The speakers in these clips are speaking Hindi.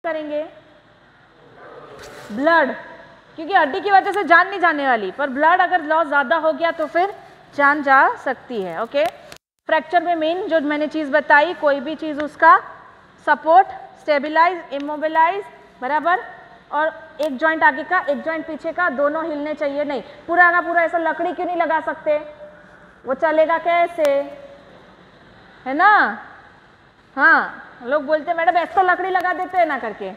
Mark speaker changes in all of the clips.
Speaker 1: करेंगे? ब्लड, क्योंकि हड्डी की वजह से जान नहीं जाने वाली, पर ब्लड अगर लॉस ज़्यादा हो गया तो फिर जान जा सकती है। ओके, फ्रैक्चर में मेन जो मैंने चीज़ बताई, कोई भी चीज़ उसका सपोर्ट, स्टेबिलाइज, इमोबिलाइज, बराबर, और एक जॉइंट आगे का एक जॉइंट पीछे का दोनों हिलने चाहिए। नहीं पूरा का पूरा ऐसा लकड़ी क्यों नहीं लगा सकते, वो चलेगा कैसे, है ना? हाँ, लोग बोलते हैं मैडम ऐसा लकड़ी लगा देते हैं ना करके।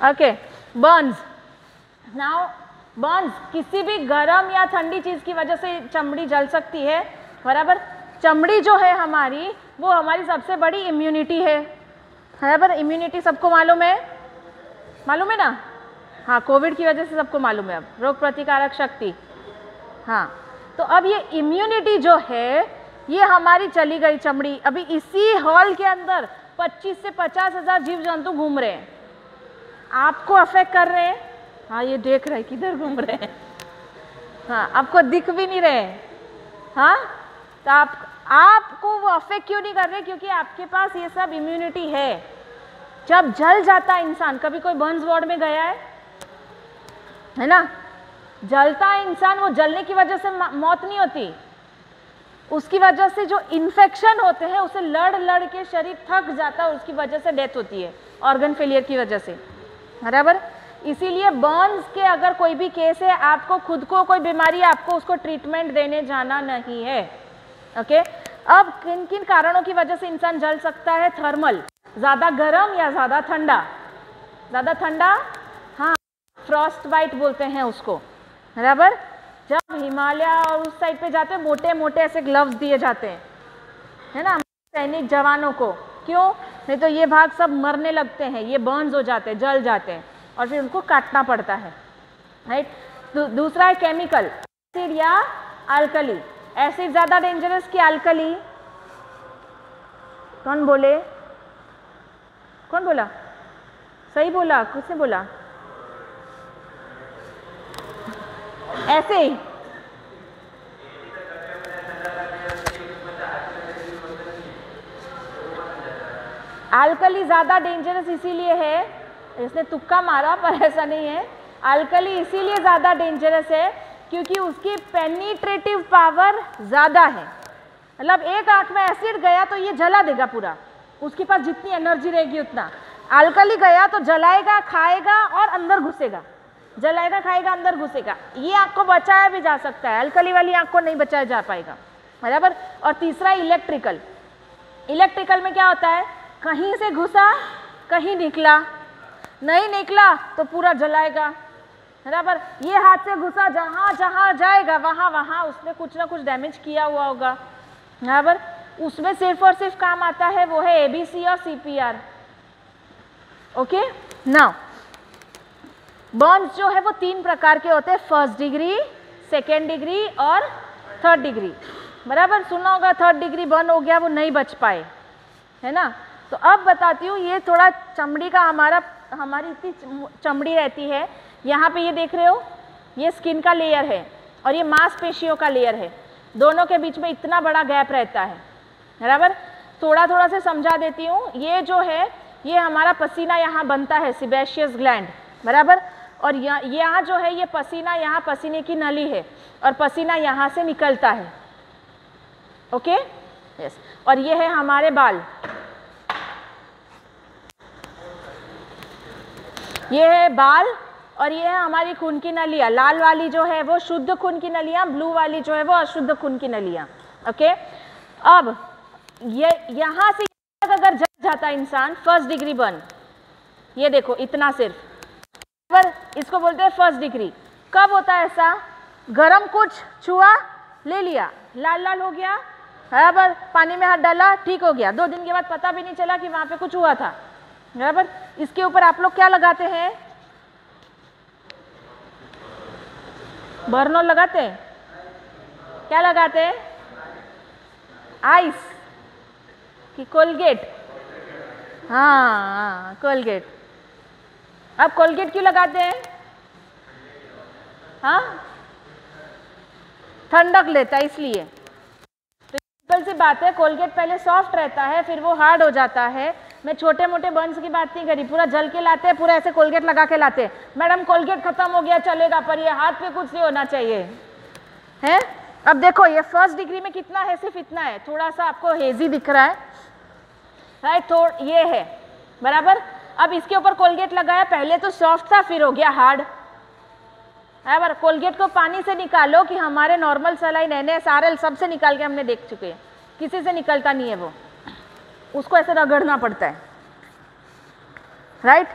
Speaker 1: Okay, Burns. नाउ बर्न्स किसी भी गर्म या ठंडी चीज की वजह से चमड़ी जल सकती है, बराबर। चमड़ी जो है हमारी, वो हमारी सबसे बड़ी इम्यूनिटी है, बराबर। इम्यूनिटी सबको मालूम है, मालूम है ना? हाँ, कोविड की वजह से सबको मालूम है अब, रोग प्रतिकारक शक्ति। हाँ, तो अब ये इम्यूनिटी जो है ये हमारी चली गई चमड़ी। अभी इसी हॉल के अंदर 25 से 50 हज़ार जीव जंतु घूम रहे हैं, आपको अफेक्ट कर रहे हैं। हाँ, ये देख रहे हैं किधर घूम रहे हैं, हाँ, आपको दिख भी नहीं रहे। हाँ, तो आपको वो अफेक्ट क्यों नहीं कर रहे? क्योंकि आपके पास ये सब इम्यूनिटी है। जब जल जाता है इंसान, कभी कोई बर्न्स वार्ड में गया है ना? जलता है इंसान, वो जलने की वजह से मौत नहीं होती, उसकी वजह से जो इन्फेक्शन होते हैं उसे लड़ लड़ के शरीर थक जाता है, उसकी वजह से डेथ होती है, ऑर्गन फेलियर की वजह से, बराबर। इसीलिए बर्न्स के अगर कोई भी केस है, आपको खुद को कोई बीमारी है, आपको उसको ट्रीटमेंट देने जाना नहीं है। ओके, अब किन किन कारणों की वजह से इंसान जल सकता है? थर्मल, ज़्यादा गर्म या ज़्यादा ठंडा। ज़्यादा ठंडा, हाँ, फ्रॉस्ट बाइट बोलते हैं उसको, बराबर। जब हिमालय और उस साइड पे जाते हैं, मोटे मोटे ऐसे ग्लव्स दिए जाते हैं, है ना, सैनिक जवानों को। क्यों? नहीं तो ये भाग सब मरने लगते हैं, ये बर्न्स हो जाते हैं, जल जाते हैं, और फिर उनको काटना पड़ता है, राइट। दूसरा है केमिकल, एसिड या अल्कली। एसिड ज़्यादा डेंजरस कि अल्कली? कौन बोले? कौन बोला? सही बोला, किसने बोला? ऐसे ही अल्कली ज़्यादा डेंजरस इसीलिए है, इसने तुक्का मारा पर ऐसा नहीं है। अल्कली इसीलिए ज़्यादा डेंजरस है क्योंकि उसकी पेनिट्रेटिव पावर ज़्यादा है। मतलब एक आंख में एसिड गया तो ये जला देगा पूरा, उसके पास जितनी एनर्जी रहेगी उतना। अल्कली गया तो जलाएगा, खाएगा और अंदर घुसेगा, जलाएगा, खाएगा, अंदर घुसेगा। ये आंख को बचाया भी जा सकता है, अल्कली वाली आंख को नहीं बचाया जा पाएगा, बराबर। और तीसरा इलेक्ट्रिकल। इलेक्ट्रिकल में क्या होता है? कहीं से घुसा, कहीं निकला, नहीं निकला तो पूरा जलाएगा, बराबर। ये हाथ से घुसा, जहाँ जहाँ जाएगा वहाँ वहाँ उसने कुछ ना कुछ डैमेज किया हुआ होगा, बराबर। उसमें सिर्फ और सिर्फ काम आता है वो है ABC और CPR। ओके, नाउ बर्न्स जो है वो 3 प्रकार के होते हैं, फर्स्ट डिग्री, सेकेंड डिग्री और थर्ड डिग्री, बराबर। सुना होगा, थर्ड डिग्री बर्न हो गया वो नहीं बच पाए, है ना। तो अब बताती हूँ, ये थोड़ा चमड़ी का हमारी इतनी चमड़ी रहती है, यहाँ पे ये देख रहे हो, ये स्किन का लेयर है और ये मांसपेशियों का लेयर है, दोनों के बीच में इतना बड़ा गैप रहता है, बराबर। थोड़ा थोड़ा से समझा देती हूँ। ये जो है, ये हमारा पसीना यहाँ बनता है, सीबेशियस ग्लैंड, बराबर। और यहाँ जो है ये पसीना, यहाँ पसीने की नली है और पसीना यहाँ से निकलता है, ओके, यस। और ये है हमारे बाल, ये है बाल, और ये है हमारी खून की नलियाँ। लाल वाली जो है वो शुद्ध खून की नलियाँ, ब्लू वाली जो है वो अशुद्ध खून की नलियाँ, ओके। अब ये यहाँ से अगर जल जाता इंसान, फर्स्ट डिग्री बर्न, ये देखो इतना सिर्फ, पर इसको बोलते हैं फर्स्ट डिग्री। कब होता है ऐसा? गरम कुछ छुआ, ले लिया, लाल लाल हो गया, बराबर, पानी में हाथ डाला, ठीक हो गया, 2 दिन के बाद पता भी नहीं चला कि वहाँ पे कुछ हुआ था, बराबर। इसके ऊपर आप लोग क्या लगाते हैं? बर्नोल लगाते हैं? क्या लगाते हैं? आइस कि कोलगेट? हाँ, कोलगेट। अब कोलगेट क्यों लगाते हैं? हाँ, ठंडक लेता है इसलिए। तो सिंपल सी बात है, कोलगेट पहले सॉफ्ट रहता है फिर वो हार्ड हो जाता है। मैं छोटे मोटे बर्न्स की बात नहीं करी, पूरा जल के लाते हैं, पूरा ऐसे कोलगेट लगा के लाते हैं। मैडम कोलगेट खत्म हो गया चलेगा, पर ये हाथ पे कुछ नहीं होना चाहिए है। अब देखो ये फर्स्ट डिग्री में कितना है, सिर्फ इतना है, थोड़ा सा आपको हेजी दिख रहा है राइट, ये है बराबर। अब इसके ऊपर कोलगेट लगाया, पहले तो सॉफ्ट था फिर हो गया हार्ड बराबर। कोलगेट को पानी से निकालो कि हमारे नॉर्मल सलाइन NaSRL सबसे निकाल के हमने देख चुके हैं, किसी से निकलता नहीं है वो, उसको ऐसे रगड़ना पड़ता है राइट।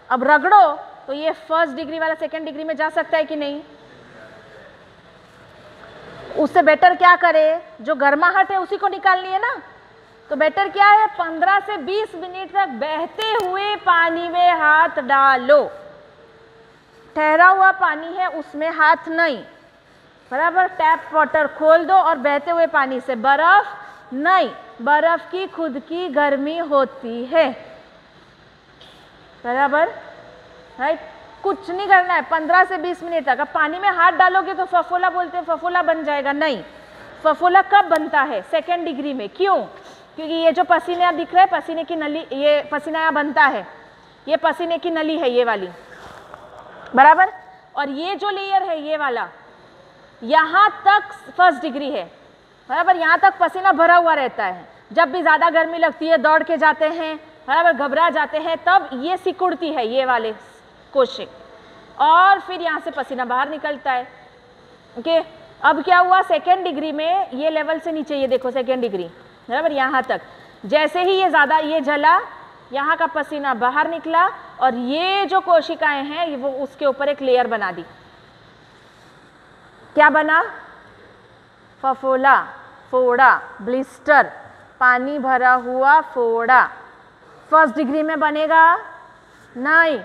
Speaker 1: अब रगड़ो तो ये फर्स्ट डिग्री वाला सेकेंड डिग्री में जा सकता है कि नहीं। उससे बेटर क्या करे, जो गर्माहट है उसी को निकालनी है ना, तो बेटर क्या है 15 से 20 मिनट तक बहते हुए पानी में हाथ डालो। ठहरा हुआ पानी है उसमें हाथ नहीं बराबर। टैप वाटर खोल दो और बहते हुए पानी से, बर्फ नहीं, बर्फ की खुद की गर्मी होती है बराबर राइट। कुछ नहीं करना है 15 से 20 मिनट तक। अब पानी में हाथ डालोगे तो फफोला बोलते हैं, फफोला बन जाएगा, नहीं। फफोला कब बनता है, सेकेंड डिग्री में। क्यों, क्योंकि ये जो पसीना दिख रहा है, पसीने की नली, ये पसीना यहाँ बनता है, ये पसीने की नली है ये वाली बराबर। और ये जो लेयर है ये वाला, यहाँ तक फर्स्ट डिग्री है बराबर, यहाँ तक पसीना भरा हुआ रहता है। जब भी ज़्यादा गर्मी लगती है दौड़ के जाते हैं बराबर, घबरा जाते हैं, तब ये सिकुड़ती है ये वाले कोशिक, और फिर यहाँ से पसीना बाहर निकलता है। ओके, अब क्या हुआ सेकेंड डिग्री में, ये लेवल से नीचे, ये देखो सेकेंड डिग्री बराबर, यहाँ तक जैसे ही ये ज़्यादा ये जला, यहाँ का पसीना बाहर निकला, और ये जो कोशिकाएं हैं वो उसके ऊपर एक लेयर बना दी। क्या बना, फफोला, फोड़ा, ब्लिस्टर, पानी भरा हुआ फोड़ा। फर्स्ट डिग्री में बनेगा नहीं,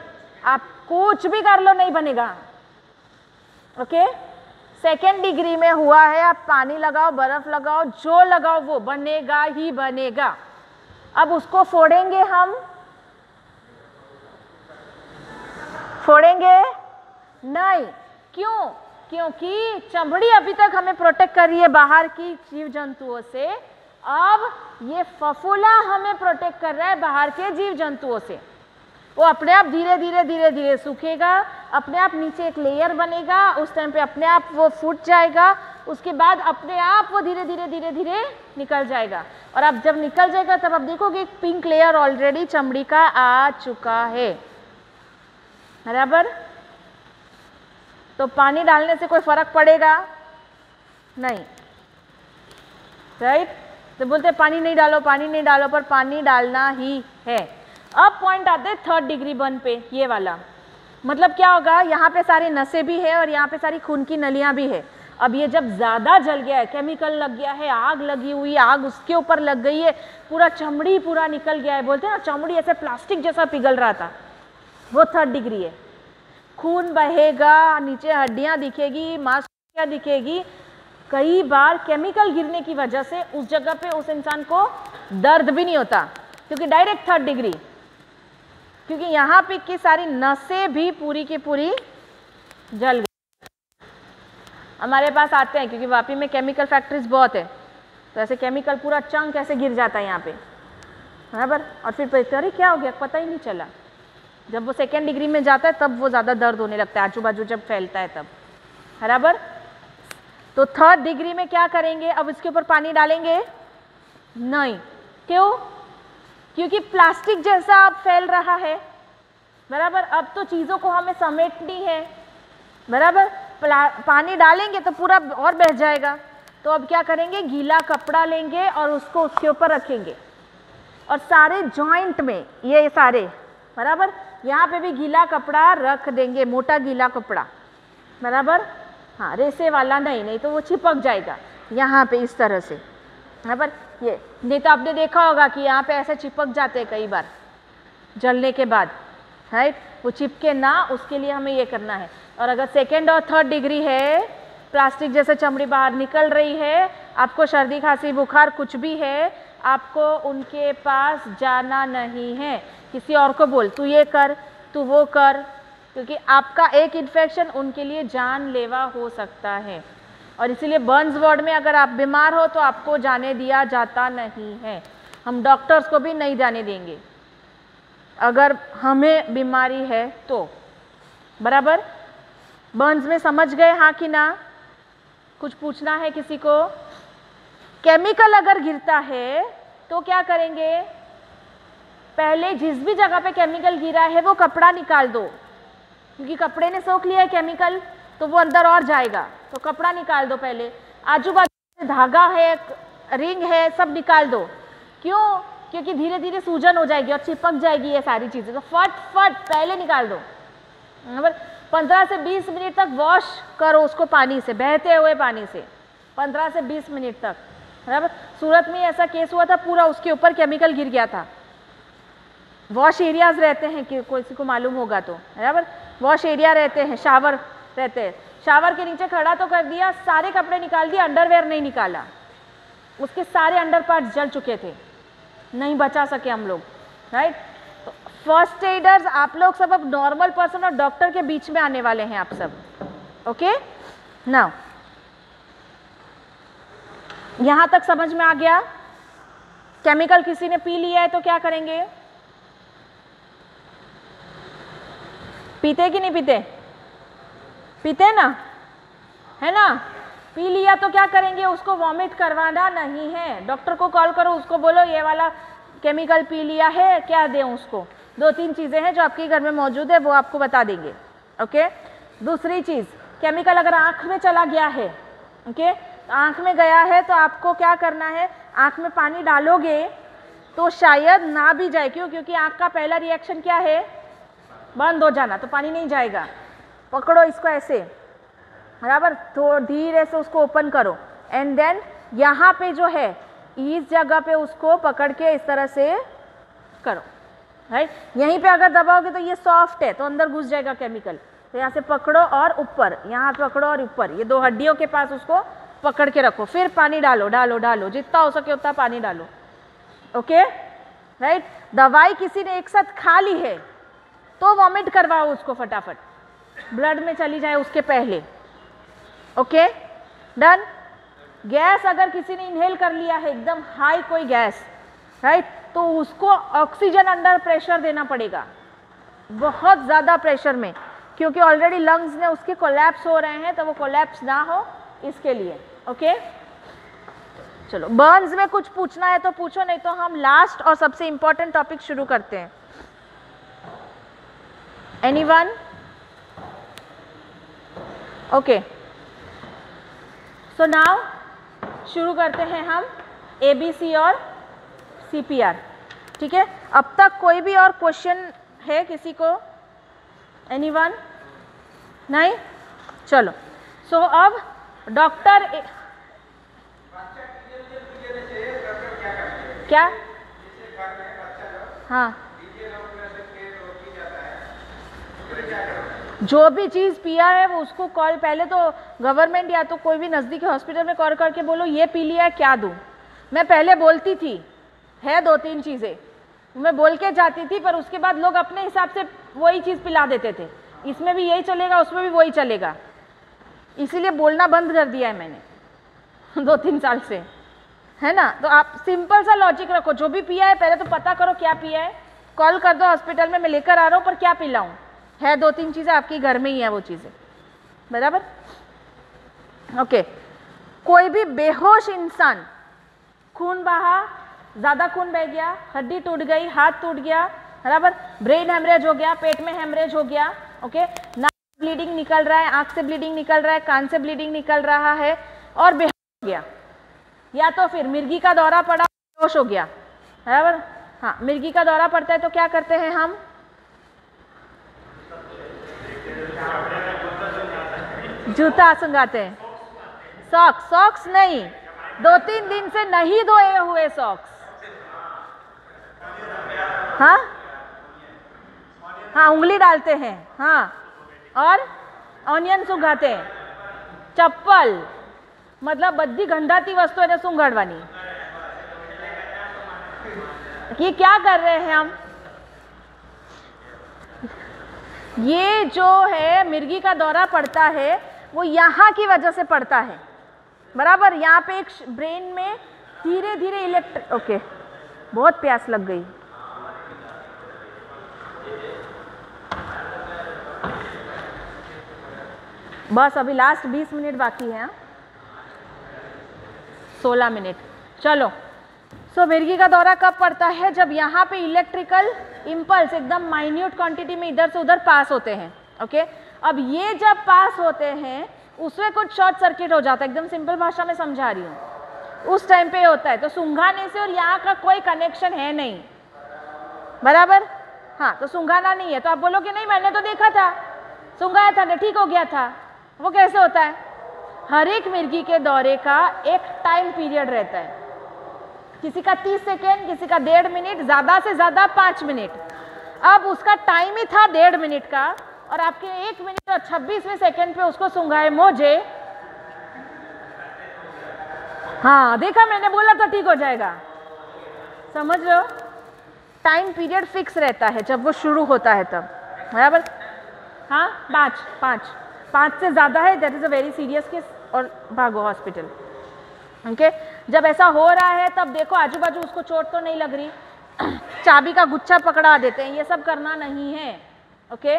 Speaker 1: आप कुछ भी कर लो नहीं बनेगा। ओके, सेकेंड डिग्री में हुआ है, आप पानी लगाओ, बर्फ लगाओ, जो लगाओ वो बनेगा ही बनेगा। अब उसको फोड़ेंगे हम, फोड़ेंगे नहीं, क्यों, क्योंकि चमड़ी अभी तक हमें प्रोटेक्ट कर रही है बाहर की जीव जंतुओं से। अब ये फफूला हमें प्रोटेक्ट कर रहा है बाहर के जीव जंतुओं से। वो अपने आप धीरे धीरे धीरे धीरे सूखेगा, अपने आप नीचे एक लेयर बनेगा, उस टाइम पे अपने आप वो फूट जाएगा, उसके बाद अपने आप वो धीरे धीरे धीरे धीरे निकल जाएगा। और अब जब निकल जाएगा तब आप देखोगे एक पिंक लेयर ऑलरेडी चमड़ी का आ चुका है बराबर। तो पानी डालने से कोई फर्क पड़ेगा नहीं राइट। तो बोलते हैं पानी नहीं डालो, पानी नहीं डालो, पर पानी डालना ही है। अब पॉइंट आते हैं थर्ड डिग्री बर्न पे, ये वाला मतलब क्या होगा, यहाँ पे सारी नसें भी है और यहाँ पे सारी खून की नलियाँ भी है। अब ये जब ज़्यादा जल गया है, केमिकल लग गया है, आग लगी हुई, आग उसके ऊपर लग गई है, पूरा चमड़ी पूरा निकल गया है, बोलते हैं ना चमड़ी ऐसे प्लास्टिक जैसा पिघल रहा था, वो थर्ड डिग्री है। खून बहेगा, नीचे हड्डियाँ दिखेगी, मांसपेशियाँ दिखेगी। कई बार केमिकल गिरने की वजह से उस जगह पे उस इंसान को दर्द भी नहीं होता, क्योंकि डायरेक्ट थर्ड डिग्री, क्योंकि यहाँ पे की सारी नसें भी पूरी की पूरी जल गई। हमारे पास आते हैं क्योंकि वापी में केमिकल फैक्ट्रीज बहुत है, तो ऐसे केमिकल पूरा चंक ऐसे गिर जाता है यहाँ पे बराबर। और फिर अरे क्या हो गया, पता ही नहीं चला। जब वो सेकेंड डिग्री में जाता है तब वो ज़्यादा दर्द होने लगता है, आजू बाजू जब फैलता है तब बराबर। तो थर्ड डिग्री में क्या करेंगे, अब इसके ऊपर पानी डालेंगे नहीं, क्यों, क्योंकि प्लास्टिक जैसा अब फैल रहा है बराबर। अब तो चीज़ों को हमें समेटनी है बराबर, पानी डालेंगे तो पूरा और बह जाएगा। तो अब क्या करेंगे, गीला कपड़ा लेंगे और उसको उसके ऊपर रखेंगे, और सारे जॉइंट में ये सारे बराबर, यहाँ पे भी गीला कपड़ा रख देंगे, मोटा गीला कपड़ा बराबर। हाँ, रेसे वाला नहीं तो वो चिपक जाएगा यहाँ पे इस तरह से बराबर। ये नहीं तो आपने देखा होगा कि यहाँ पे ऐसे चिपक जाते हैं कई बार जलने के बाद राइट, वो चिपके ना, उसके लिए हमें ये करना है। और अगर सेकेंड और थर्ड डिग्री है, प्लास्टिक जैसे चमड़ी बाहर निकल रही है, आपको सर्दी खांसी बुखार कुछ भी है, आपको उनके पास जाना नहीं है। किसी और को बोल तू ये कर, तू वो कर, क्योंकि आपका एक इन्फेक्शन उनके लिए जानलेवा हो सकता है। और इसीलिए बर्न्स वार्ड में अगर आप बीमार हो तो आपको जाने दिया जाता नहीं है, हम डॉक्टर्स को भी नहीं जाने देंगे अगर हमें बीमारी है तो। बराबर, बर्न्स में समझ गए हाँ कि ना? कुछ पूछना है किसी को? केमिकल अगर गिरता है तो क्या करेंगे? पहले जिस भी जगह पे केमिकल गिरा है वो कपड़ा निकाल दो, क्योंकि कपड़े ने सोख लिया है केमिकल तो वो अंदर और जाएगा, तो कपड़ा निकाल दो पहले। आजू बाजू धागा है, रिंग है, सब निकाल दो। क्यों? क्योंकि धीरे धीरे सूजन हो जाएगी और चिपक जाएगी ये सारी चीज़ें, तो फट फट पहले निकाल दो। 15 से 20 मिनट तक वॉश करो उसको पानी से, बहते हुए पानी से 15 से 20 मिनट तक। बराबर, सूरत में ऐसा केस हुआ था, पूरा उसके ऊपर केमिकल गिर गया था। वॉश एरियाज रहते हैं कि किसी को मालूम होगा तो, बराबर, वॉश एरिया रहते हैं, शावर रहते हैं, शावर के नीचे खड़ा तो कर दिया, सारे कपड़े निकाल दिए, अंडरवेयर नहीं निकाला, उसके सारे अंडर पार्ट्स जल चुके थे, नहीं बचा सके हम लोग, राइट। तो फर्स्ट एडर्स आप लोग सब अब नॉर्मल पर्सन और डॉक्टर के बीच में आने वाले हैं आप सब, ओके। नाउ यहां तक समझ में आ गया? केमिकल किसी ने पी लिया है तो क्या करेंगे? पीते कि नहीं पीते? पीते ना, है ना? पी लिया तो क्या करेंगे? उसको वॉमिट करवाना नहीं है, डॉक्टर को कॉल करो, उसको बोलो ये वाला केमिकल पी लिया है, क्या दें उसको? 2-3 चीज़ें हैं जो आपके घर में मौजूद है, वो आपको बता देंगे, ओके। दूसरी चीज़, केमिकल अगर आँख में चला गया है, ओके, तो आँख में गया है तो आपको क्या करना है? आँख में पानी डालोगे तो शायद ना भी जाए, क्यों? क्योंकि आँख का पहला रिएक्शन क्या है? बंद हो जाना, तो पानी नहीं जाएगा। पकड़ो इसको ऐसे, बराबर, थोड़ा धीरे से उसको ओपन करो, एंड देन यहाँ पे जो है इस जगह पे उसको पकड़ के इस तरह से करो, राइट। यहीं पे अगर दबाओगे तो ये सॉफ्ट है तो अंदर घुस जाएगा केमिकल, तो यहाँ से पकड़ो और ऊपर, यहाँ पकड़ो और ऊपर, ये 2 हड्डियों के पास उसको पकड़ के रखो, फिर पानी डालो डालो डालो, जितना हो सके उतना पानी डालो, ओके, राइट। दवाई किसी ने एक साथ खा ली है तो वॉमिट करवाओ उसको फटाफट, ब्लड में चली जाए उसके पहले, ओके, डन। गैस अगर किसी ने इनहेल कर लिया है, एकदम हाई कोई गैस, राइट, तो उसको ऑक्सीजन अंडर प्रेशर देना पड़ेगा, बहुत ज़्यादा प्रेशर में, क्योंकि ऑलरेडी लंग्स ने उसके कोलैप्स हो रहे हैं, तो वो कोलैप्स ना हो इसके लिए, ओके। चलो, बर्न्स में कुछ पूछना है तो पूछो, नहीं तो हम लास्ट और सबसे इंपॉर्टेंट टॉपिक शुरू करते हैं। एनीवन? ओके, सो नाउ शुरू करते हैं हम ABC और CPR, ठीक है। अब तक कोई भी और क्वेश्चन है किसी को? एनीवन? नहीं? चलो, सो अब डॉक्टर क्या? हाँ, जो भी चीज़ पिया है वो उसको कॉल, पहले तो गवर्नमेंट या तो कोई भी नज़दीकी हॉस्पिटल में कॉल करके बोलो ये पी लिया है, क्या दूँ। मैं पहले बोलती थी, है 2-3 चीज़ें मैं बोल के जाती थी, पर उसके बाद लोग अपने हिसाब से वही चीज़ पिला देते थे, इसमें भी यही चलेगा, उसमें भी वही चलेगा, इसीलिए बोलना बंद कर दिया है मैंने 2-3 साल से, है ना। तो आप सिंपल सा लॉजिक रखो, जो भी पिया है पहले तो पता करो क्या पिया है, कॉल कर दो हॉस्पिटल में, मैं लेकर आ रहा हूँ, पर क्या पिलाऊँ, है 2-3 चीज़ें आपके घर में ही है वो चीज़ें, बराबर, ओके। कोई भी बेहोश इंसान, खून बहा, ज़्यादा खून बह गया, हड्डी टूट गई, हाथ टूट गया, बराबर, ब्रेन हेमरेज हो गया, पेट में हेमरेज हो गया, ओके, नाक से ब्लीडिंग निकल रहा है, आँख से ब्लीडिंग निकल रहा है, कान से ब्लीडिंग निकल रहा है और बेहोश हो गया, या तो फिर मिर्गी का दौरा पड़ा, बेहोश हो गया, बराबर। हाँ, मिर्गी का दौरा पड़ता है तो क्या करते हैं हम? जूता सुंघाते हैं, सॉक्स नहीं, 2-3 दिन से नहीं धोए हुए सॉक्स, हाँ हाँ, उंगली डालते हैं, हाँ, और ऑनियन सुंघाते हैं, चप्पल, मतलब बद्दी गंधाती वस्तु है सुंघाड़वानी। ये क्या कर रहे हैं हम? ये जो है मिर्गी का दौरा पड़ता है वो यहाँ की वजह से पड़ता है, बराबर। यहाँ पे एक ब्रेन में धीरे धीरे इलेक्ट्रिक, ओके बहुत प्यास लग गई। बस अभी लास्ट 20 मिनट बाकी है, 16 मिनट। चलो, सो मिर्गी का दौरा कब पड़ता है? जब यहाँ पे इलेक्ट्रिकल इम्पल्स एकदम माइन्यूट क्वांटिटी में इधर से उधर पास होते हैं। ओके, अब ये जब पास होते हैं उसमें कुछ शॉर्ट सर्किट हो जाता है, एकदम सिंपल भाषा में समझा रही हूँ, उस टाइम पे होता है। तो सुंघाने से और यहाँ का कोई कनेक्शन है नहीं, बराबर। हाँ, तो सुंघाना नहीं है तो आप बोलोगे नहीं मैंने तो देखा था, सुंघाया था ना, ठीक हो गया था। वो कैसे होता है? हर एक मिर्गी के दौरे का एक टाइम पीरियड रहता है, किसी का 30 सेकेंड, किसी का 1.5 मिनट, ज़्यादा से ज़्यादा 5 मिनट। अब उसका टाइम ही था 1.5 मिनट का और आपके 1 मिनट और 26वें सेकेंड पे उसको सुंघाए मोजे। हाँ देखा, मैंने बोला था ठीक हो जाएगा। समझ रहे हो? टाइम पीरियड फिक्स रहता है जब वो शुरू होता है तब, बराबर। हाँ, 5 से ज़्यादा है that is a very serious case और भागो हॉस्पिटल। ओके, जब ऐसा हो रहा है तब देखो आजू बाजू उसको चोट तो नहीं लग रही, चाबी का गुच्छा पकड़ा देते हैं, ये सब करना नहीं है। ओके,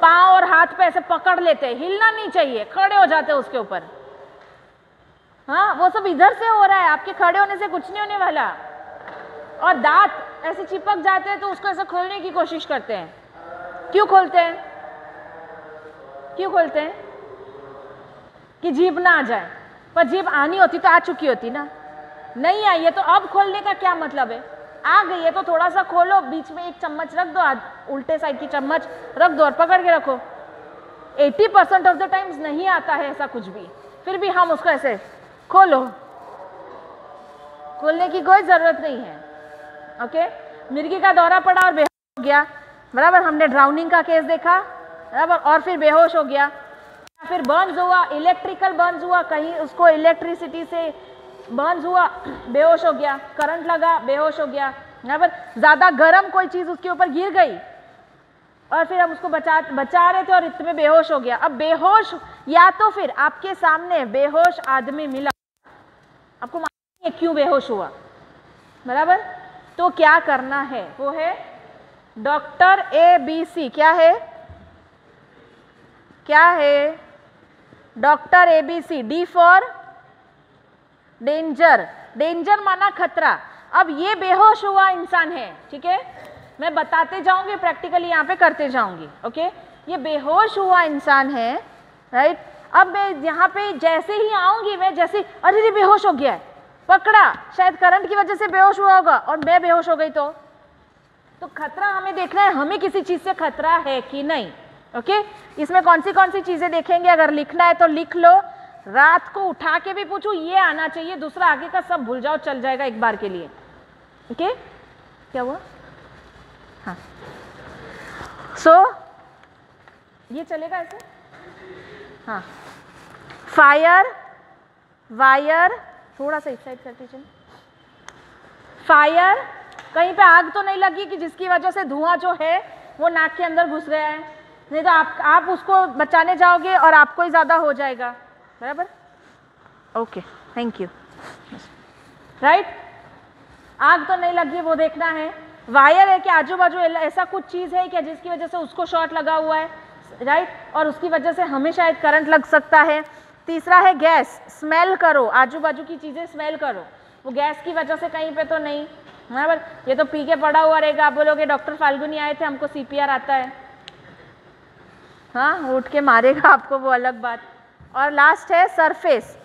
Speaker 1: पाँव और हाथ पे ऐसे पकड़ लेते हैं, हिलना नहीं चाहिए, खड़े हो जाते हैं उसके ऊपर। हाँ, वो सब इधर से हो रहा है, आपके खड़े होने से कुछ नहीं होने वाला। और दांत ऐसे चिपक जाते हैं तो उसको ऐसे खोलने की कोशिश करते हैं। क्यों खोलते हैं? क्यों खोलते हैं? कि जीभ ना आ जाए, पर जीभ आनी होती तो आ चुकी होती ना, नहीं आई है तो अब खोलने का क्या मतलब है? आ गई है तो थोड़ा सा खोलो, बीच में एक चम्मच रख दो, उल्टे साइड की चम्मच रख दो और पकड़ के रखो। 80% ऑफ द टाइम्स नहीं आता है ऐसा कुछ भी, फिर भी हम उसको ऐसे खोलो, खोलने की कोई जरूरत नहीं है। ओके, मिर्गी का दौरा पड़ा और बेहोश हो गया, बराबर। हमने ड्राउनिंग का केस देखा, बराबर, और फिर बेहोश हो गया, फिर बर्न्स हुआ, इलेक्ट्रिकल बर्न्स हुआ, कहीं उसको इलेक्ट्रिसिटी से बर्न्स हुआ, बेहोश हो गया, करंट लगा, बेहोश हो गया, बराबर। ज़्यादा गर्म कोई चीज़ उसके ऊपर गिर गई और फिर हम उसको बचा रहे थे और इतने में बेहोश हो गया। अब बेहोश, या तो फिर आपके सामने बेहोश आदमी मिला, आपको मालूम नहीं है क्यों बेहोश हुआ, बराबर। तो क्या करना है? वो है डॉक्टर ABC। क्या है? क्या है? Doctor ABC। D for danger, danger माना खतरा। अब ये बेहोश हुआ इंसान है, ठीक है, मैं बताते जाऊंगी, प्रैक्टिकली यहाँ पे करते जाऊंगी। ओके, ये बेहोश हुआ इंसान है, राइट। अब मैं यहाँ पे जैसे ही आऊंगी, मैं जैसे अरे ये बेहोश हो गया है, पकड़ा, शायद करंट की वजह से बेहोश हुआ होगा और मैं बेहोश हो गई तो खतरा हमें देखना है, हमें किसी चीज से खतरा है कि नहीं। ओके, इसमें कौन सी चीजें देखेंगे, अगर लिखना है तो लिख लो। रात को उठा के भी पूछूं ये आना चाहिए, दूसरा आगे का सब भूल जाओ, चल जाएगा एक बार के लिए। ओके, क्या हुआ? हाँ, ये चलेगा ऐसे। हाँ, फायर, वायर, थोड़ा सा इस साइड करते चलो। फायर, कहीं पे आग तो नहीं लगी कि जिसकी वजह से धुआं जो है वो नाक के अंदर घुस गया है, नहीं तो आप उसको बचाने जाओगे और आपको ही ज़्यादा हो जाएगा, बराबर। Okay, thank you, right. आग तो नहीं लगी वो देखना है। वायर है कि आजू बाजू ऐसा कुछ चीज़ है क्या जिसकी वजह से उसको शॉर्ट लगा हुआ है, राइट, और उसकी वजह से हमें शायद करंट लग सकता है। तीसरा है गैस, स्मेल करो, आजू बाजू की चीज़ें स्मेल करो, वो गैस की वजह से कहीं पे तो नहीं, बराबर। ये तो पी के पड़ा हुआ रहेगा, आप बोलोगे डॉक्टर फाल्गुनी आए थे हमको CPR आता है, हाँ, उठ के मारेगा आपको, वो अलग बात। और लास्ट है सरफेस।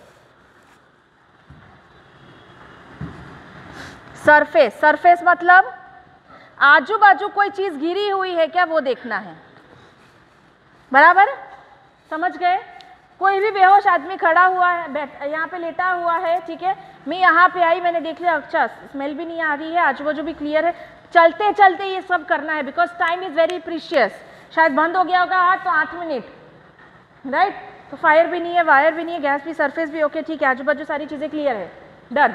Speaker 1: सरफेस, सरफेस मतलब आजू बाजू कोई चीज गिरी हुई है क्या वो देखना है, बराबर, समझ गए। कोई भी बेहोश आदमी खड़ा हुआ है, यहाँ पे लेटा हुआ है, ठीक है, मैं यहाँ पे आई, मैंने देख लिया, अच्छा स्मेल भी नहीं आ रही है, आजू बाजू भी क्लियर है, चलते चलते ये सब करना है, because time is very precious. शायद बंद हो गया होगा हाथ तो 8 मिनट, राइट। तो फायर भी नहीं है, वायर भी नहीं है, गैस भी, सरफेस भी ओके, ठीक है, आजू बाजू सारी चीज़ें क्लियर है, डन।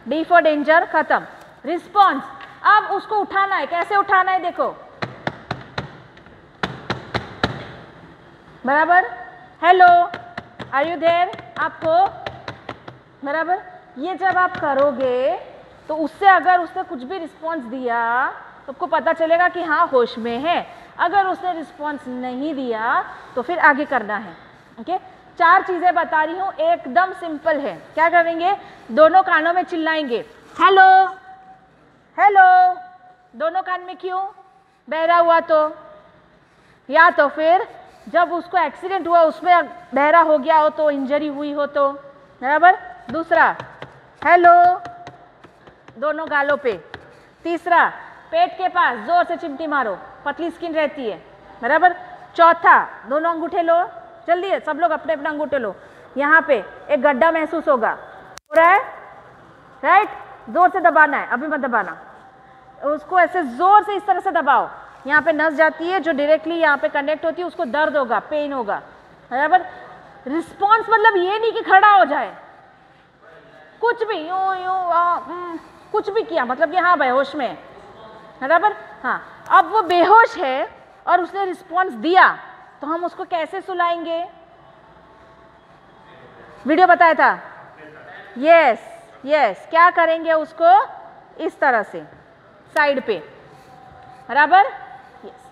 Speaker 1: D फॉर डेंजर, खत्म। रिस्पॉन्स, अब उसको उठाना है, कैसे उठाना है देखो, बराबर। Hello, are you there? आपको बराबर। ये जब आप करोगे तो उससे अगर उसने कुछ भी रिस्पॉन्स दिया तो आपको पता चलेगा कि हाँ होश में है। अगर उसने रिस्पॉन्स नहीं दिया तो फिर आगे करना है। ओके, 4 चीज़ें बता रही हूँ, एकदम सिंपल है। क्या करेंगे, दोनों कानों में चिल्लाएंगे हेलो हेलो, दोनों कान में। क्यों, बहरा हुआ तो, या तो फिर जब उसको एक्सीडेंट हुआ उसमें बहरा हो गया हो तो, इंजरी हुई हो तो, बराबर। दूसरा हेलो दोनों गालों पे। तीसरा पेट के पास जोर से चिमटी मारो, पतली स्किन रहती है, बराबर। चौथा दोनों अंगूठे लो, जल्दी है सब लोग अपने अपने अंगूठे लो। यहाँ पे एक गड्ढा महसूस होगा, हो रहा है, राइट, जोर से दबाना है, अभी मत दबाना, उसको ऐसे जोर से इस तरह से दबाओ। यहाँ पे नस जाती है जो डायरेक्टली यहाँ पे कनेक्ट होती है, उसको दर्द होगा, पेन होगा, बराबर। रिस्पॉन्स मतलब ये नहीं कि खड़ा हो जाए, कुछ भी यूं यूं कुछ भी किया मतलब कि हाँ बेहोश में है, बराबर। हाँ, अब वो बेहोश है और उसने रिस्पॉन्स दिया तो हम उसको कैसे सुलाएंगे, वीडियो बताया था। यस यस, क्या करेंगे उसको, इस तरह से साइड पे, बराबर। यस,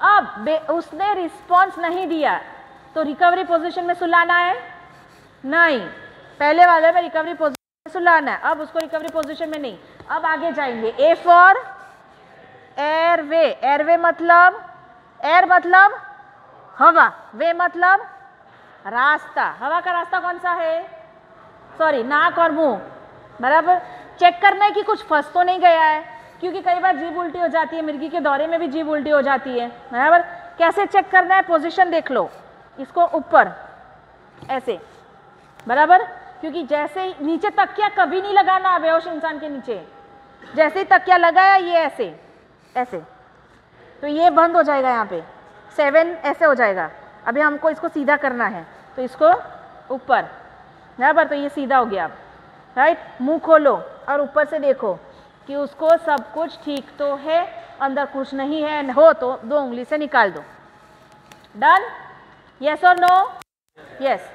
Speaker 1: अब उसने रिस्पॉन्स नहीं दिया तो रिकवरी पोजीशन में सुलाना है, नहीं, पहले वाले में रिकवरी पोजीशन में सुलाना है, अब उसको रिकवरी पोजीशन में नहीं। अब आगे जाएंगे, ए फॉर एयरवे। एयरवे मतलब, एयर मतलब हवा, वे मतलब रास्ता। हवा का रास्ता कौन सा है, सॉरी नाक और मुंह, बराबर। चेक करना है कि कुछ फंस तो नहीं गया है, क्योंकि कई बार जीभ उल्टी हो जाती है, मिर्गी के दौरे में भी जीभ उल्टी हो जाती है, बराबर। कैसे चेक करना है, पोजीशन देख लो, इसको ऊपर ऐसे, बराबर, क्योंकि जैसे ही नीचे तकिया कभी नहीं लगाना बेहोश इंसान के नीचे, जैसे ही तकिया लगाया ये ऐसे ऐसे, तो ये बंद हो जाएगा, यहाँ पे 7 ऐसे हो जाएगा। अभी हमको इसको सीधा करना है तो इसको ऊपर, बराबर, तो ये सीधा हो गया। अब राइट, मुंह खोलो और ऊपर से देखो कि उसको सब कुछ ठीक तो है, अंदर कुछ नहीं है, हो तो 2 उंगली से निकाल दो। डन, यस और no, yes.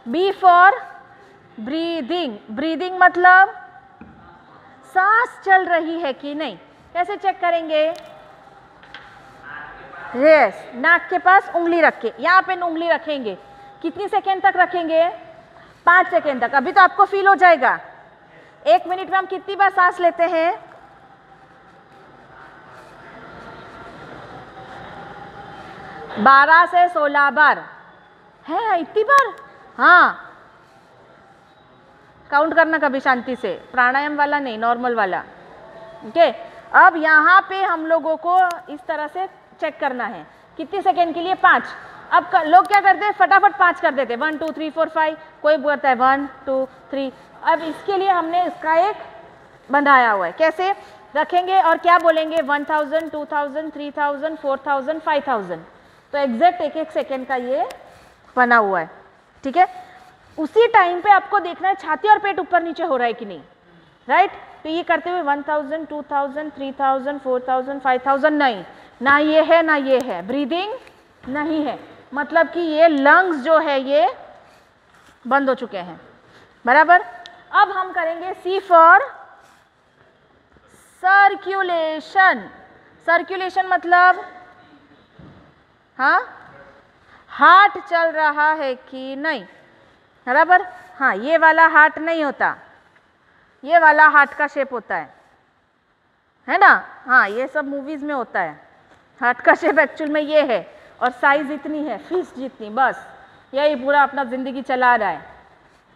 Speaker 1: B for breathing. Breathing मतलब सांस चल रही है कि नहीं, कैसे चेक करेंगे, यस, नाक के पास उंगली रख के, यहाँ पे उंगली रखेंगे, कितनी सेकेंड तक रखेंगे, 5 सेकेंड तक। अभी तो आपको फील हो जाएगा 1 मिनट में हम कितनी बार सांस लेते हैं, 12 से 16 बार है, इतनी बार, हाँ। काउंट करना कभी शांति से, प्राणायाम वाला नहीं, नॉर्मल वाला। ओके, अब यहाँ पे हम लोगों को इस तरह से चेक करना है, कितनी सेकेंड के लिए, 5। अब लोग क्या करते हैं, फटाफट 5 कर देते हैं, 1 2 3 4 5, कोई बोलता है 1 2 3। अब इसके लिए हमने इसका एक बंधाया हुआ है, कैसे रखेंगे और क्या बोलेंगे, 1000 2000 3000 4000 5000, तो एग्जैक्ट 1 सेकेंड का ये बना हुआ है, ठीक है। उसी टाइम पे आपको देखना है छाती और पेट ऊपर नीचे हो रहा है कि नहीं, राइट। तो ये करते हुए 1000 2000 3000 4000 5000, नहीं, ना ये है ना ये है, ब्रीदिंग नहीं है, मतलब कि ये लंग्स जो है ये बंद हो चुके हैं, बराबर। अब हम करेंगे सी फॉर सर्कुलेशन। सर्कुलेशन मतलब, हाँ, हार्ट चल रहा है कि नहीं, बराबर। हाँ, ये वाला हार्ट नहीं होता, ये वाला हार्ट का शेप होता है ना। हाँ, ये सब मूवीज में होता है, हार्ट का शेप एक्चुअल में ये है, और साइज इतनी है, फिस्ट जितनी, बस यही पूरा अपना जिंदगी चला रहा है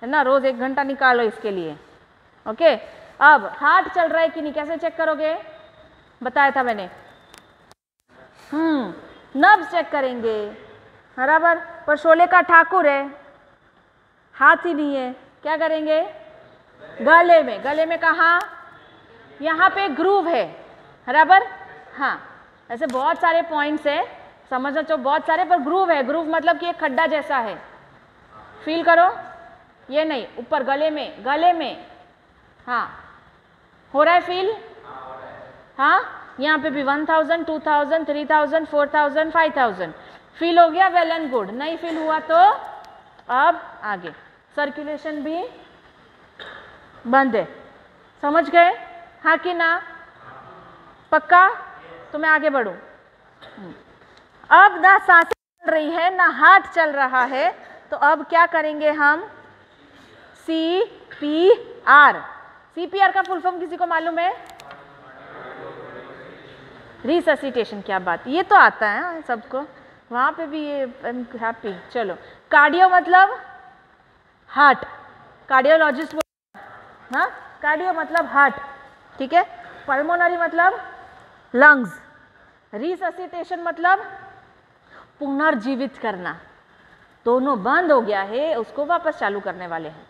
Speaker 1: ना। रोज 1 घंटा निकालो इसके लिए, ओके। अब हार्ट चल रहा है कि नहीं, कैसे चेक करोगे, बताया था मैंने, नर्व्स चेक करेंगे, बराबर। पर शोले का ठाकुर है, हाथ ही नहीं है, क्या करेंगे, गले में। गले में कहाँ, यहाँ पे ग्रूव है, बराबर। हाँ, ऐसे बहुत सारे पॉइंट्स है, समझना चाहिए, बहुत सारे, पर ग्रूव है। ग्रूव मतलब कि एक खड्डा जैसा है, फील करो, ये नहीं, ऊपर गले में, गले में, हाँ, हो रहा है फील, हाँ। यहाँ पे भी 1000 2000 3000 4000 5000 फील हो गया, वेल एंड गुड। नहीं फील हुआ तो अब आगे सर्कुलेशन भी बंद है। समझ गए? हाँ कि ना? पक्का? तो मैं आगे बढ़ूं। अब ना सांसें चल रही है ना हार्ट चल रहा है, तो अब क्या करेंगे हम? CPR। CPR का फुल फॉर्म किसी को मालूम है? रिससिटेशन। क्या बात, ये तो आता है सबको, वहाँ पे भी ये हैप्पी। चलो, कार्डियो मतलब हार्ट, कार्डियोलॉजिस्ट बोल, हाँ कार्डियो मतलब हार्ट, ठीक है। पल्मोनरी मतलब लंग्स, रिससिटेशन मतलब पुनर्जीवित करना। दोनों बंद हो गया है, उसको वापस चालू करने वाले हैं।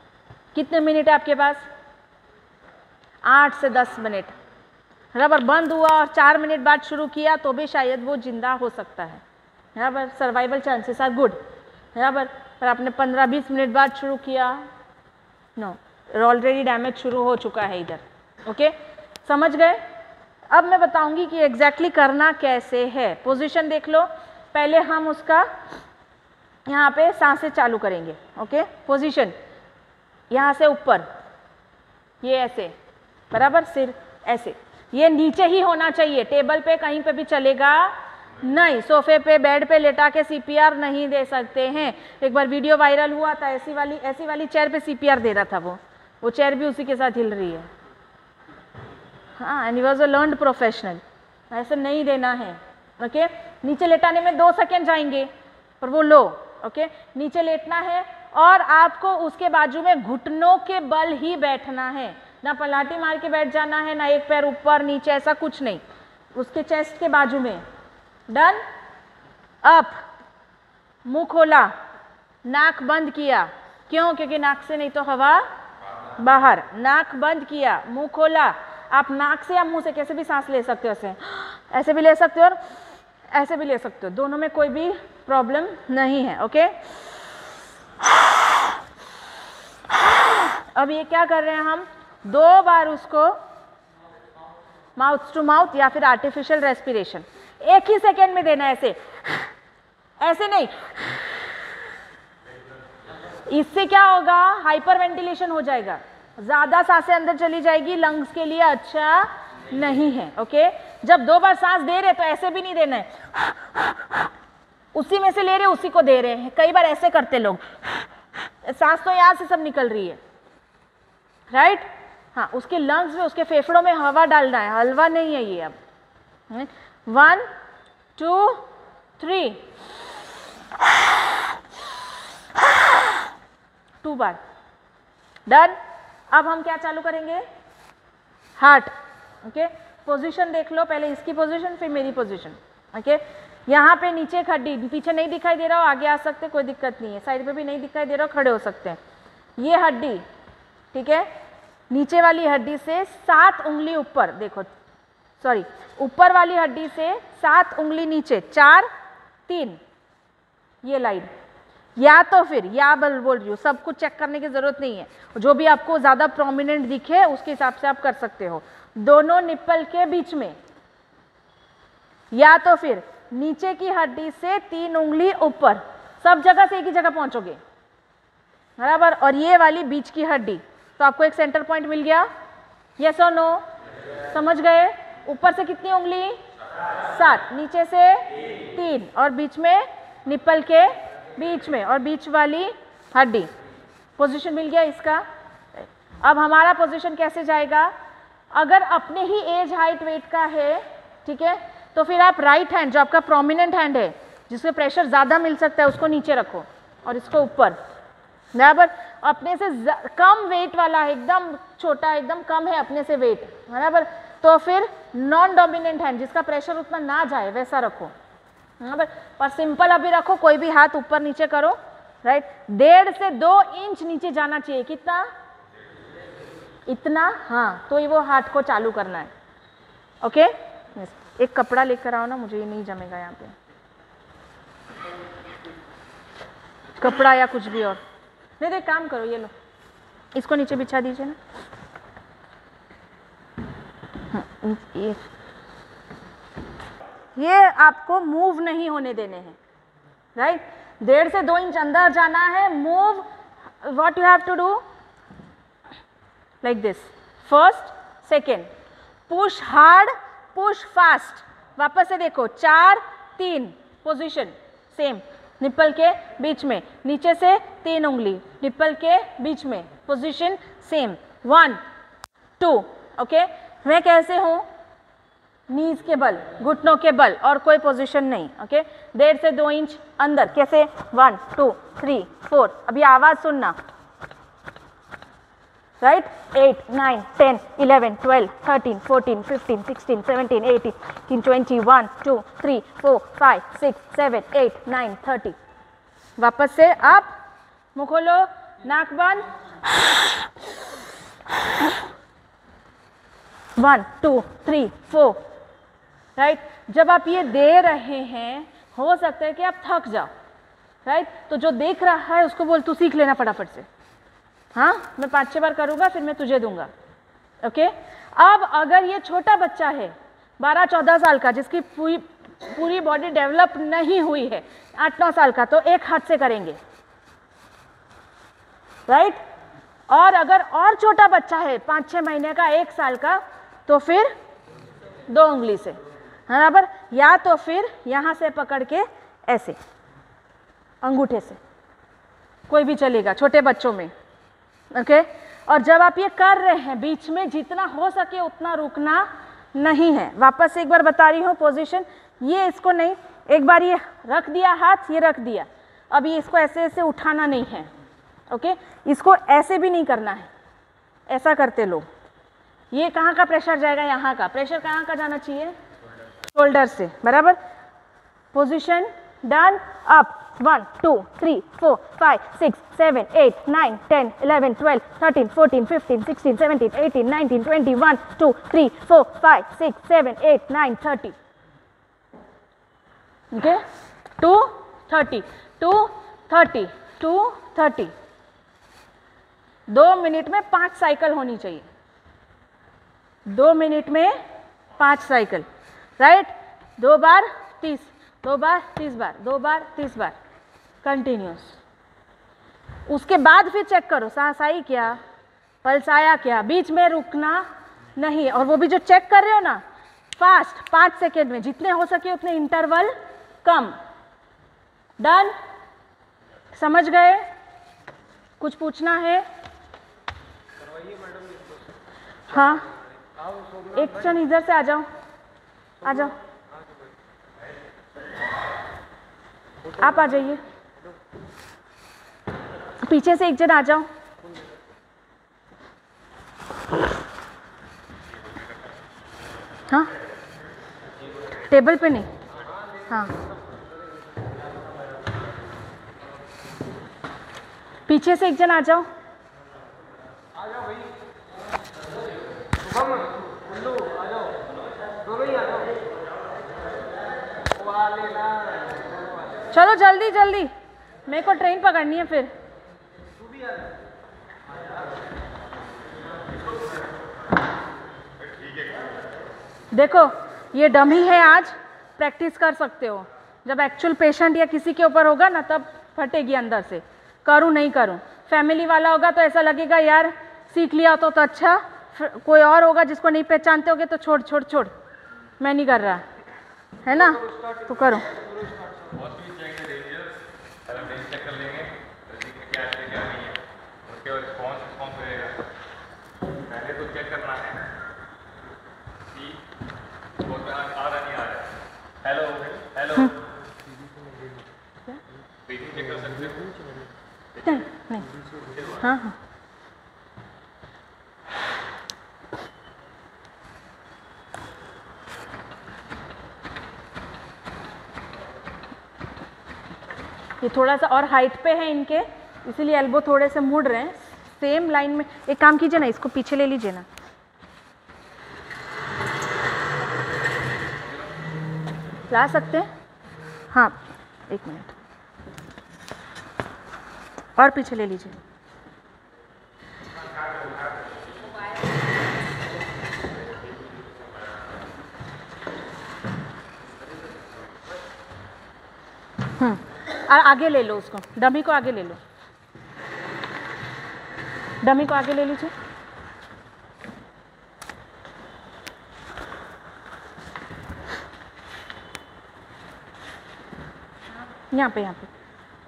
Speaker 1: कितने मिनट है आपके पास? 8 से 10 मिनट। बराबर, बंद हुआ और 4 मिनट बाद शुरू किया तो भी शायद वो जिंदा हो सकता है। बराबर, सर्वाइवल चांसेस आर गुड। बराबर, पर आपने 15-20 मिनट बाद शुरू किया, नो, ऑलरेडी डैमेज शुरू हो चुका है इधर। ओके, समझ गए? अब मैं बताऊंगी कि एग्जैक्टली करना कैसे है। पोजीशन देख लो, पहले हम उसका यहाँ पे सांसें चालू करेंगे। ओके, पोजीशन यहाँ से ऊपर, ये ऐसे, बराबर, सिर ऐसे, ये नीचे ही होना चाहिए। टेबल पे कहीं पे भी चलेगा नहीं, सोफे पे बेड पे लेटा के CPR नहीं दे सकते हैं। एक बार वीडियो वायरल हुआ था, ऐसी वाली चेयर पे CPR दे रहा था वो चेयर भी उसी के साथ हिल रही है। हाँ, and he was a learned professional. ऐसे नहीं देना है। ओके, नीचे लेटाने में 2 सेकेंड जाएंगे, पर वो लो। ओके, नीचे लेटना है और आपको उसके बाजू में घुटनों के बल ही बैठना है, ना पलाटी मार के बैठ जाना है, ना एक पैर ऊपर नीचे, ऐसा कुछ नहीं, उसके चेस्ट के बाजू में। डन? अप, मुंह खोला, नाक बंद किया। क्यों? क्योंकि नाक से नहीं तो हवा बाहर। नाक बंद किया, मुंह खोला। आप नाक से या मुंह से कैसे भी सांस ले सकते हो, ऐसे भी ले सकते हो और ऐसे भी ले सकते हो, दोनों में कोई भी प्रॉब्लम नहीं है। ओके, अब ये क्या कर रहे हैं हम? 2 बार उसको माउथ टू माउथ या फिर आर्टिफिशियल रेस्पिरेशन, एक ही सेकेंड में देना है। ऐसे नहीं, इससे क्या होगा? हाइपर वेंटिलेशन हो जाएगा, ज्यादा सांसें अंदर चली जाएगी, लंग्स के लिए अच्छा नहीं है। ओके, जब 2 बार सांस दे रहे तो ऐसे भी नहीं देना है, उसी में से ले रहे उसी को दे रहे हैं। कई बार ऐसे करते लोग, सांस तो यहां से सब निकल रही है, राइट? हाँ, उसके लंग्स में, उसके फेफड़ों में हवा डालना है, हलवा नहीं है ये। अब 1 2 3, 2 बार। डन? अब हम क्या चालू करेंगे? हार्ट। ओके, पोजीशन देख लो, पहले इसकी पोजीशन फिर मेरी पोजीशन। ओके, यहाँ पे नीचे एक हड्डी, पीछे नहीं दिखाई दे रहा हो आगे आ सकते, कोई दिक्कत नहीं है। साइड पे भी नहीं दिखाई दे रहा हो, खड़े हो सकते हैं। ये हड्डी, ठीक है, नीचे वाली हड्डी से 7 उंगली ऊपर, देखो सॉरी, ऊपर वाली हड्डी से 7 उंगली नीचे, 4 3, ये लाइन। या तो फिर या बोल रही हूँ, सब कुछ चेक करने की जरूरत नहीं है, जो भी आपको ज्यादा प्रोमिनेंट दिखे उसके हिसाब से आप कर सकते हो। दोनों निप्पल के बीच में, या तो फिर नीचे की हड्डी से 3 उंगली ऊपर, सब जगह से एक ही जगह पहुंचोगे, बराबर। और ये वाली बीच की हड्डी, तो आपको एक सेंटर पॉइंट मिल गया। यस और नो? समझ गए? ऊपर से कितनी उंगली? 7, नीचे से 3, और बीच में निप्पल के बीच में, और बीच वाली हड्डी। पोजीशन मिल गया इसका। अब हमारा पोजीशन कैसे जाएगा? अगर अपने ही एज हाइट वेट का है, ठीक है, तो फिर आप राइट हैंड, जो आपका प्रोमिनेंट हैंड है, जिसमें प्रेशर ज़्यादा मिल सकता है, उसको नीचे रखो और इसको ऊपर, बराबर। अपने से कम वेट वाला है, एकदम छोटा, एकदम कम है अपने से वेट, बराबर, तो फिर नॉन डोमिनेंट हैंड, जिसका प्रेशर उतना ना जाए, वैसा रखो, बराबर। पर सिंपल अभी रखो, कोई भी हाथ ऊपर नीचे करो, राइट। 1.5 से 2 इंच नीचे जाना चाहिए। कितना? इतना, हाँ, तो ये वो हाथ को चालू करना है। ओके, एक कपड़ा लेकर आओ ना, मुझे ये नहीं जमेगा यहाँ पे, कपड़ा या कुछ भी और। नहीं तो एक काम करो, ये लो, इसको नीचे बिछा दीजिए ना। ये आपको मूव नहीं होने देने हैं, राइट। 1.5 से 2 इंच अंदर जाना है। Move, what you have to do, like this, first second, push hard, push fast, वापस से देखो 4 3 पोजीशन सेम, निप्पल के बीच में, नीचे से 3 उंगली निप्पल के बीच में, पोजीशन सेम, 1 2, ओके। मैं कैसे हूँ, नीज के बल, घुटनों के बल, और कोई पोजीशन नहीं, ओके। 1.5 से 2 इंच अंदर, कैसे 1 2 3 4, अभी आवाज सुनना, राइट, 8 9 10 11 12 13 14 15 16 17 18 20 1 2 3 4 5 6 7 8 9 30, वापस से आप मुंह खोलो, नाक बंद, 1 2 3 4, राइट। जब आप ये दे रहे हैं, हो सकता है कि आप थक जाओ, राइट, तो जो देख रहा है उसको बोल तू सीख लेना फटाफट से, हाँ मैं 5-6 बार करूँगा फिर मैं तुझे दूंगा, ओके। अब अगर ये छोटा बच्चा है 12-14 साल का, जिसकी पूरी बॉडी डेवलप नहीं हुई है, 8-9 साल का, तो एक हाथ से करेंगे, राइट। और अगर और छोटा बच्चा है 5-6 महीने का, 1 साल का, तो फिर 2 उंगली से, बराबर, या तो फिर यहाँ से पकड़ के ऐसे अंगूठे से, कोई भी चलेगा छोटे बच्चों में, ओके। और जब आप ये कर रहे हैं, बीच में जितना हो सके उतना रुकना नहीं है। वापस से एक बार बता रही हूँ पोजीशन, ये इसको नहीं, एक बार ये रख दिया हाथ, ये रख दिया, अब ये इसको ऐसे ऐसे उठाना नहीं है, ओके। इसको ऐसे भी नहीं करना है, ऐसा करते लो, ये कहाँ का प्रेशर जाएगा, यहाँ का प्रेशर कहाँ का जाना चाहिए, शोल्डर से, बराबर। Position done, up, 1 2 3 4 5 6 7 8 9 10 11 12 13 14 15 16 17 18 19 20 1 2 3 4 5 6 7 8 9 30, okay. 2 30 2 30 2 30, 2 minute में 5 साइकिल होनी चाहिए, 2 मिनट में 5 साइकिल, राइट। 2 बार 30, 2 बार 30 बार, 2 बार 30 बार, कंटिन्यूस। उसके बाद फिर चेक करो सांस आई क्या, पल्स आया क्या, बीच में रुकना नहीं। और वो भी जो चेक कर रहे हो ना, फास्ट 5 सेकेंड में, जितने हो सके उतने इंटरवल कम। डन, समझ गए, कुछ पूछना है? हाँ, एक जन इधर से आ जाओ, आ जाओ, आप आ जाइए, पीछे से एक जन आ जाओ, हाँ टेबल पे नहीं, हाँ पीछे से एक जन आ जाओ, चलो जल्दी जल्दी, मेरे को ट्रेन पकड़नी है फिर। देखो ये डमी है, आज प्रैक्टिस कर सकते हो, जब एक्चुअल पेशेंट या किसी के ऊपर होगा ना तब फटेगी अंदर से, करूँ नहीं करूँ। फैमिली वाला होगा तो ऐसा लगेगा यार सीख लिया तो अच्छा, कोई और होगा जिसको नहीं पहचानते होगे तो छोड़ छोड़ छोड़, मैं नहीं कर रहा, है ना, तो करो। नहीं, हाँ हाँ ये थोड़ा सा और हाइट पे है इनके, इसीलिए एल्बो थोड़े से मुड़ रहे हैं। सेम लाइन में एक काम कीजिए ना, इसको पीछे ले लीजिए ना, ला सकते हैं, हाँ 1 मिनट और पीछे ले लीजिए। और आगे ले लो उसको, डमी को आगे ले लो, डमी को आगे ले लीजिए। यहाँ पे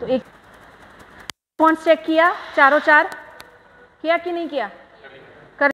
Speaker 1: तो एक रिस्पॉन्स चेक किया, चारों चार किया कि नहीं किया?